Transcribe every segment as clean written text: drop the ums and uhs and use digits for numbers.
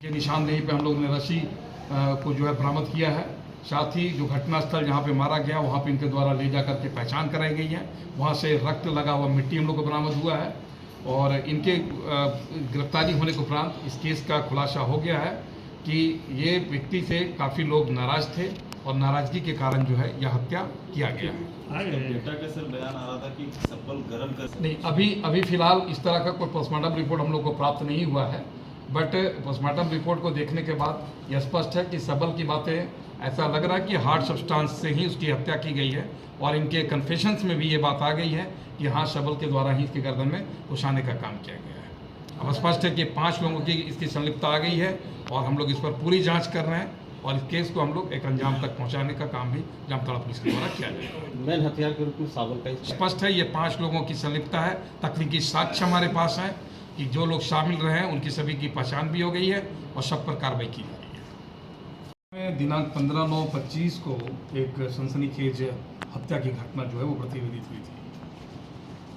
के निशानदेही पे हम लोग ने रस्सी को जो है बरामद किया है। साथ ही जो घटनास्थल जहाँ पे मारा गया वहाँ पे इनके द्वारा ले जा करके पहचान कराई गई है। वहाँ से रक्त लगा हुआ मिट्टी हम लोग को बरामद हुआ है और इनके गिरफ्तारी होने के उपरांत इस केस का खुलासा हो गया है कि ये व्यक्ति से काफ़ी लोग नाराज थे और नाराजगी के कारण जो है यह हत्या किया गया है। बेटा का सर बयान आ रहा था कि सब्बल गर्म कर नहीं, अभी फिलहाल इस तरह का कोई पोस्टमार्टम रिपोर्ट हम लोग को प्राप्त नहीं हुआ है, बट पोस्टमार्टम रिपोर्ट को देखने के बाद यह स्पष्ट है कि सबल की बातें ऐसा लग रहा है कि हार्ड सब्सटेंस से ही उसकी हत्या की गई है और इनके कन्फेशंस में भी ये बात आ गई है कि हाँ, सबल के द्वारा ही इसके गर्दन में उछाने का काम किया गया है। अब स्पष्ट है कि 5 लोगों की इसकी संलिप्तता आ गई है और हम लोग इस पर पूरी जाँच कर रहे हैं और इस केस को हम लोग एक अंजाम तक पहुंचाने का काम भी जामताड़ा पुलिस के द्वारा किया जाएगा। मेन हथियार के रूप में साबल का स्पष्ट है ये 5 लोगों की संलिप्तता है। तकनीकी साक्ष्य हमारे पास है कि जो लोग शामिल रहे हैं उनकी सभी की पहचान भी हो गई है और सब पर कार्रवाई की जा रही है। दिनांक 15/9/25 को एक सनसनीखेज हत्या की घटना जो है वो प्रतिवेदित हुई थी।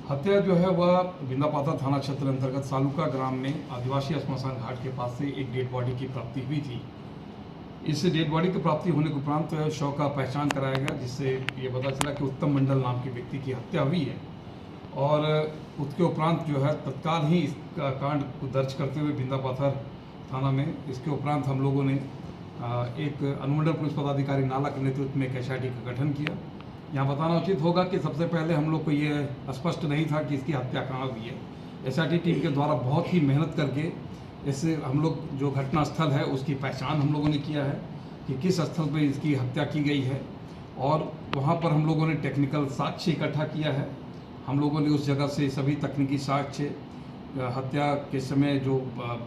हत्या जो है वह बिंदापाता थाना क्षेत्र अंतर्गत सालुका ग्राम में आदिवासी श्मशान घाट के पास से एक डेड बॉडी की प्राप्ति हुई थी। इस डेड बॉडी की प्राप्ति होने के उपरांत शव का पहचान कराया गया, जिससे ये पता चला कि उत्तम मंडल नाम के व्यक्ति की हत्या हुई है और उसके उपरांत जो है तत्काल ही इस कांड को दर्ज करते हुए बिंदापाथर थाना में इसके उपरांत हम लोगों ने एक अनुमंडल पुलिस पदाधिकारी नाला के नेतृत्व में एक SIT का गठन किया। यहाँ बताना उचित होगा कि सबसे पहले हम लोग को ये स्पष्ट नहीं था कि इसकी हत्या कहाँ हुई है। SIT टीम के द्वारा बहुत ही मेहनत करके इससे हम लोग जो घटना स्थल है उसकी पहचान हम लोगों ने किया है कि किस स्थल पर इसकी हत्या की गई है और वहाँ पर हम लोगों ने टेक्निकल साक्ष्य इकट्ठा किया है। हम लोगों ने उस जगह से सभी तकनीकी साक्ष्य, हत्या के समय जो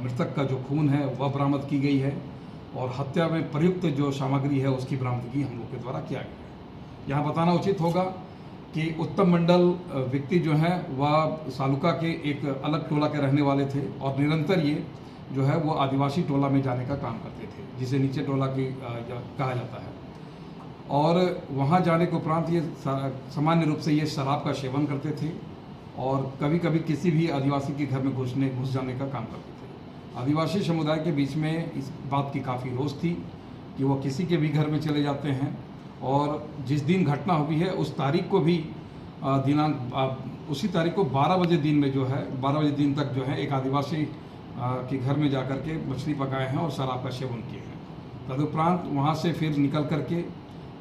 मृतक का जो खून है वह बरामद की गई है और हत्या में प्रयुक्त जो सामग्री है उसकी बरामदगी हम लोग के द्वारा किया गया है। यहाँ बताना उचित होगा कि उत्तम मंडल व्यक्ति जो है वह सालुका के एक अलग टोला के रहने वाले थे और निरंतर ये जो है वो आदिवासी टोला में जाने का काम करते थे, जिसे नीचे टोला की कहा जाता है। और वहाँ जाने के उपरांत ये सामान्य रूप से ये शराब का सेवन करते थे और कभी कभी किसी भी आदिवासी के घर में घुस जाने का काम करते थे। आदिवासी समुदाय के बीच में इस बात की काफ़ी रोष थी कि वो किसी के भी घर में चले जाते हैं और जिस दिन घटना हुई है उस तारीख को भी उसी तारीख को 12 बजे दिन में जो है 12 बजे दिन तक जो है एक आदिवासी के घर में जाकर के मछली पकाए हैं और शराब का सेवन किए हैं। तदुपरांत वहाँ से फिर निकल करके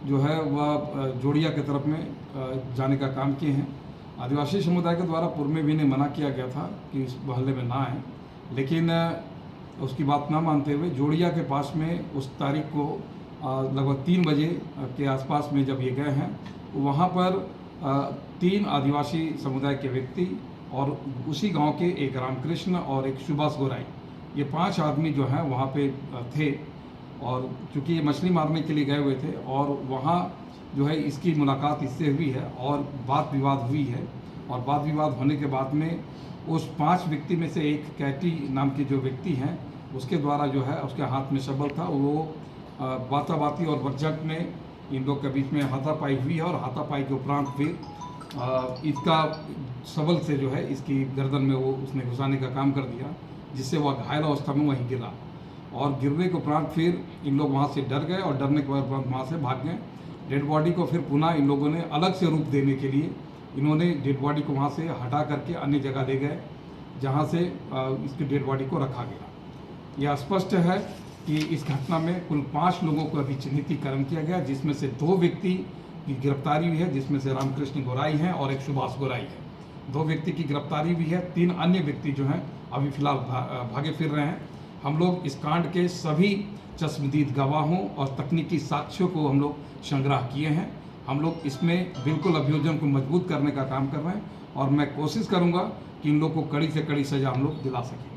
जो है वह जोड़िया के तरफ में जाने का काम किए हैं। आदिवासी समुदाय के द्वारा पूर्व में भी इन्हें मना किया गया था कि इस मोहल्ले में ना आए, लेकिन उसकी बात ना मानते हुए जोड़िया के पास में उस तारीख को लगभग 3 बजे के आसपास में जब ये गए हैं वहाँ पर 3 आदिवासी समुदाय के व्यक्ति और उसी गांव के एक रामकृष्ण और एक सुभाष गोराई, ये 5 आदमी जो हैं वहाँ पे थे और चूँकि ये मछली मारने के लिए गए हुए थे और वहाँ जो है इसकी मुलाकात इससे हुई है और वाद विवाद हुई है और वाद विवाद होने के बाद में उस 5 व्यक्ति में से एक कैटी नाम के जो व्यक्ति हैं उसके द्वारा जो है उसके हाथ में सबल था, वो बाताबाती और बकझक में इन लोग के बीच में हाथापाई हुई है और हाथापाई के उपरांत फिर इसका सबल से जो है इसकी गर्दन में वो उसने घुसाने का काम कर दिया, जिससे वह घायल अवस्था में वहीं गिरा और गिरने के उपरांत फिर इन लोग वहाँ से डर गए और डरने के बाद वहाँ से भाग गए। डेड बॉडी को फिर पुनः इन लोगों ने अलग से रूप देने के लिए इन्होंने डेड बॉडी को वहाँ से हटा करके अन्य जगह ले गए जहाँ से इसकी डेड बॉडी को रखा गया। यह स्पष्ट है कि इस घटना में कुल 5 लोगों को अभी चिन्हितीकरण किया गया, जिसमें से 2 व्यक्ति की गिरफ्तारी हुई है, जिसमें से रामकृष्ण गोराई हैं और एक सुभाष गोराई है। 2 व्यक्ति की गिरफ्तारी हुई है, 3 अन्य व्यक्ति जो हैं अभी फिलहाल भागे फिर रहे हैं। हम लोग इस कांड के सभी चश्मदीद गवाहों और तकनीकी साक्ष्यों को हम लोग संग्रह किए हैं। हम लोग इसमें बिल्कुल अभियोजन को मजबूत करने का काम कर रहे हैं और मैं कोशिश करूँगा कि इन लोग को कड़ी से कड़ी सज़ा हम लोग दिला सकें।